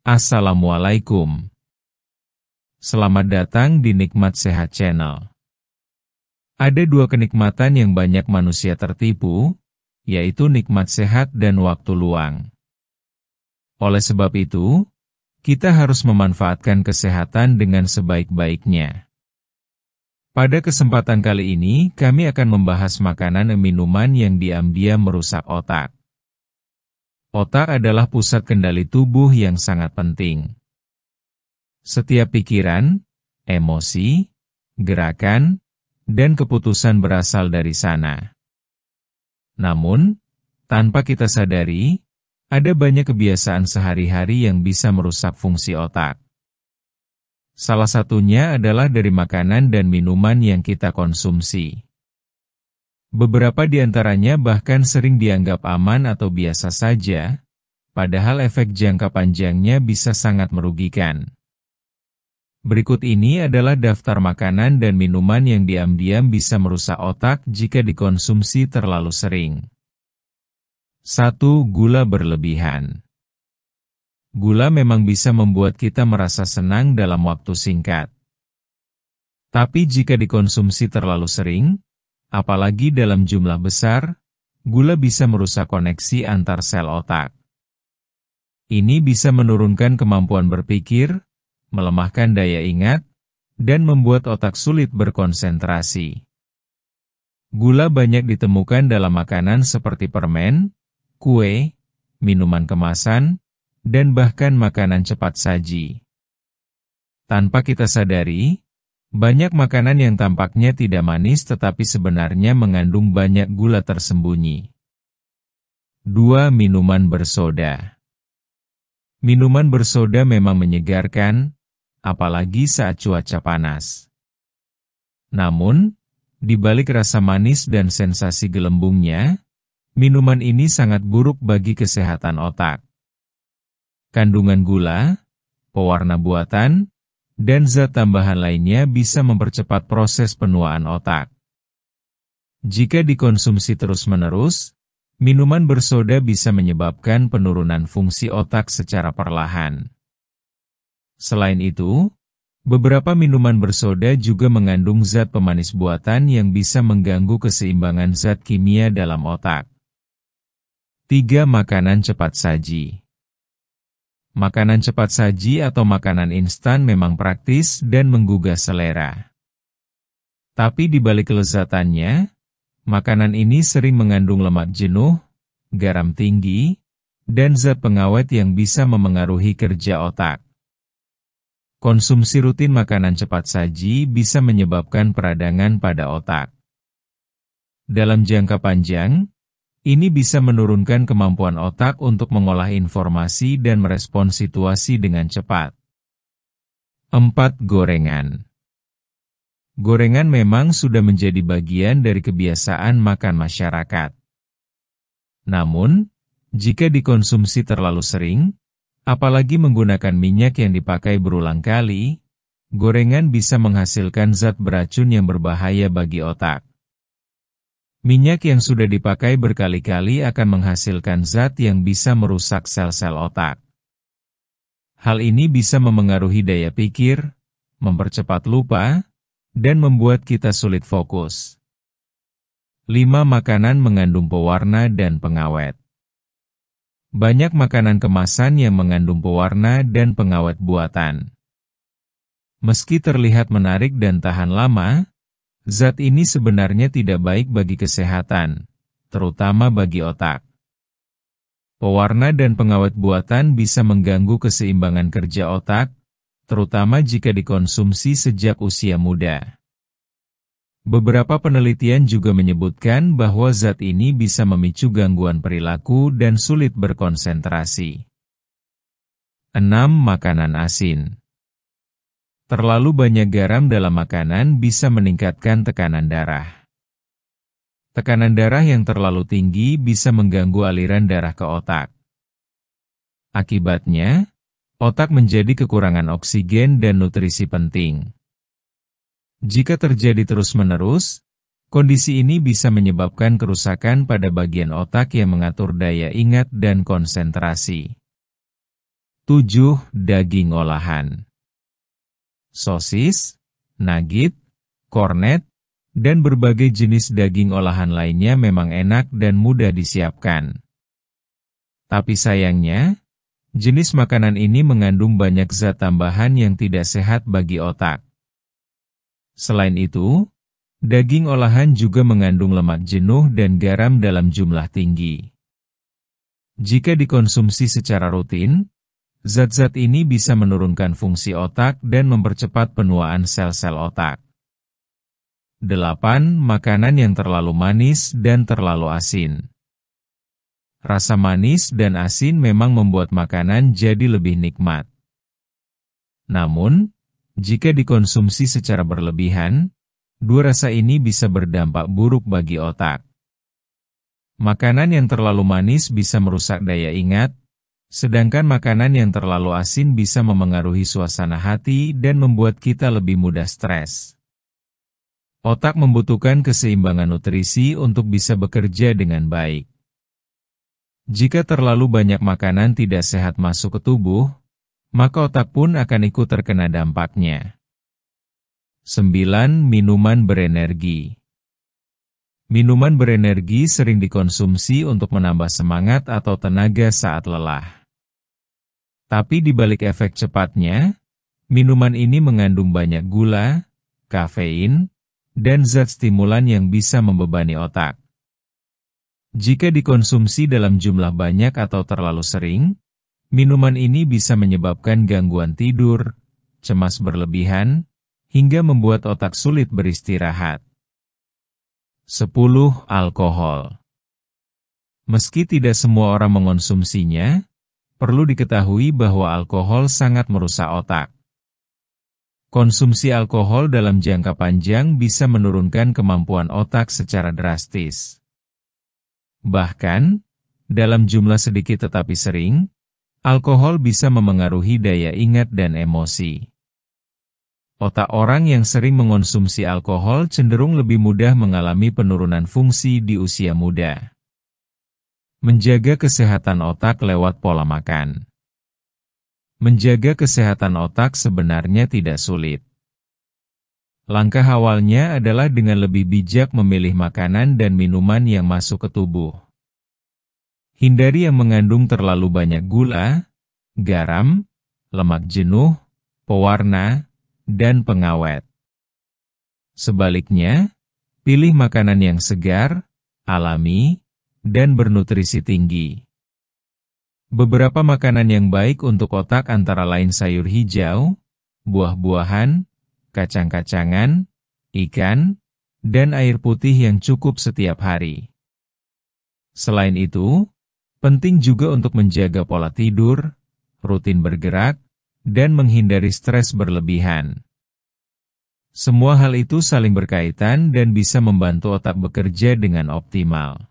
Assalamualaikum. Selamat datang di Nikmat Sehat Channel. Ada dua kenikmatan yang banyak manusia tertipu, yaitu nikmat sehat dan waktu luang. Oleh sebab itu, kita harus memanfaatkan kesehatan dengan sebaik-baiknya. Pada kesempatan kali ini, kami akan membahas makanan dan minuman yang diam-diam merusak otak. Otak adalah pusat kendali tubuh yang sangat penting. Setiap pikiran, emosi, gerakan, dan keputusan berasal dari sana. Namun, tanpa kita sadari, ada banyak kebiasaan sehari-hari yang bisa merusak fungsi otak. Salah satunya adalah dari makanan dan minuman yang kita konsumsi. Beberapa di antaranya bahkan sering dianggap aman atau biasa saja, padahal efek jangka panjangnya bisa sangat merugikan. Berikut ini adalah daftar makanan dan minuman yang diam-diam bisa merusak otak jika dikonsumsi terlalu sering. 1. Gula berlebihan. Gula memang bisa membuat kita merasa senang dalam waktu singkat. Tapi jika dikonsumsi terlalu sering, apalagi dalam jumlah besar, gula bisa merusak koneksi antar sel otak. Ini bisa menurunkan kemampuan berpikir, melemahkan daya ingat, dan membuat otak sulit berkonsentrasi. Gula banyak ditemukan dalam makanan seperti permen, kue, minuman kemasan, dan bahkan makanan cepat saji. Tanpa kita sadari, banyak makanan yang tampaknya tidak manis tetapi sebenarnya mengandung banyak gula tersembunyi. 2. Minuman bersoda. Minuman bersoda memang menyegarkan, apalagi saat cuaca panas. Namun, di balik rasa manis dan sensasi gelembungnya, minuman ini sangat buruk bagi kesehatan otak. Kandungan gula, pewarna buatan, dan zat tambahan lainnya bisa mempercepat proses penuaan otak. Jika dikonsumsi terus-menerus, minuman bersoda bisa menyebabkan penurunan fungsi otak secara perlahan. Selain itu, beberapa minuman bersoda juga mengandung zat pemanis buatan yang bisa mengganggu keseimbangan zat kimia dalam otak. 3. Makanan cepat saji. Makanan cepat saji atau makanan instan memang praktis dan menggugah selera. Tapi di balik kelezatannya, makanan ini sering mengandung lemak jenuh, garam tinggi, dan zat pengawet yang bisa memengaruhi kerja otak. Konsumsi rutin makanan cepat saji bisa menyebabkan peradangan pada otak. Dalam jangka panjang, ini bisa menurunkan kemampuan otak untuk mengolah informasi dan merespons situasi dengan cepat. 4. Gorengan. Gorengan memang sudah menjadi bagian dari kebiasaan makan masyarakat. Namun, jika dikonsumsi terlalu sering, apalagi menggunakan minyak yang dipakai berulang kali, gorengan bisa menghasilkan zat beracun yang berbahaya bagi otak. Minyak yang sudah dipakai berkali-kali akan menghasilkan zat yang bisa merusak sel-sel otak. Hal ini bisa memengaruhi daya pikir, mempercepat lupa, dan membuat kita sulit fokus. 5. Makanan mengandung pewarna dan pengawet. Banyak makanan kemasan yang mengandung pewarna dan pengawet buatan. Meski terlihat menarik dan tahan lama, zat ini sebenarnya tidak baik bagi kesehatan, terutama bagi otak. Pewarna dan pengawet buatan bisa mengganggu keseimbangan kerja otak, terutama jika dikonsumsi sejak usia muda. Beberapa penelitian juga menyebutkan bahwa zat ini bisa memicu gangguan perilaku dan sulit berkonsentrasi. 6. Makanan asin. Terlalu banyak garam dalam makanan bisa meningkatkan tekanan darah. Tekanan darah yang terlalu tinggi bisa mengganggu aliran darah ke otak. Akibatnya, otak menjadi kekurangan oksigen dan nutrisi penting. Jika terjadi terus-menerus, kondisi ini bisa menyebabkan kerusakan pada bagian otak yang mengatur daya ingat dan konsentrasi. 7. Daging olahan. Sosis, nugget, kornet, dan berbagai jenis daging olahan lainnya memang enak dan mudah disiapkan. Tapi sayangnya, jenis makanan ini mengandung banyak zat tambahan yang tidak sehat bagi otak. Selain itu, daging olahan juga mengandung lemak jenuh dan garam dalam jumlah tinggi. Jika dikonsumsi secara rutin, zat-zat ini bisa menurunkan fungsi otak dan mempercepat penuaan sel-sel otak. 8. Makanan yang terlalu manis dan terlalu asin. Rasa manis dan asin memang membuat makanan jadi lebih nikmat. Namun, jika dikonsumsi secara berlebihan, dua rasa ini bisa berdampak buruk bagi otak. Makanan yang terlalu manis bisa merusak daya ingat, sedangkan makanan yang terlalu asin bisa memengaruhi suasana hati dan membuat kita lebih mudah stres. Otak membutuhkan keseimbangan nutrisi untuk bisa bekerja dengan baik. Jika terlalu banyak makanan tidak sehat masuk ke tubuh, maka otak pun akan ikut terkena dampaknya. 9. Minuman berenergi. Minuman berenergi sering dikonsumsi untuk menambah semangat atau tenaga saat lelah. Tapi di balik efek cepatnya, minuman ini mengandung banyak gula, kafein, dan zat stimulan yang bisa membebani otak. Jika dikonsumsi dalam jumlah banyak atau terlalu sering, minuman ini bisa menyebabkan gangguan tidur, cemas berlebihan, hingga membuat otak sulit beristirahat. 10. Alkohol. Meski tidak semua orang mengonsumsinya, perlu diketahui bahwa alkohol sangat merusak otak. Konsumsi alkohol dalam jangka panjang bisa menurunkan kemampuan otak secara drastis. Bahkan, dalam jumlah sedikit tetapi sering, alkohol bisa memengaruhi daya ingat dan emosi. Otak orang yang sering mengonsumsi alkohol cenderung lebih mudah mengalami penurunan fungsi di usia muda. Menjaga kesehatan otak lewat pola makan. Menjaga kesehatan otak sebenarnya tidak sulit. Langkah awalnya adalah dengan lebih bijak memilih makanan dan minuman yang masuk ke tubuh. Hindari yang mengandung terlalu banyak gula, garam, lemak jenuh, pewarna, dan pengawet. Sebaliknya, pilih makanan yang segar, alami, dan bernutrisi tinggi. Beberapa makanan yang baik untuk otak antara lain sayur hijau, buah-buahan, kacang-kacangan, ikan, dan air putih yang cukup setiap hari. Selain itu, penting juga untuk menjaga pola tidur, rutin bergerak, dan menghindari stres berlebihan. Semua hal itu saling berkaitan dan bisa membantu otak bekerja dengan optimal.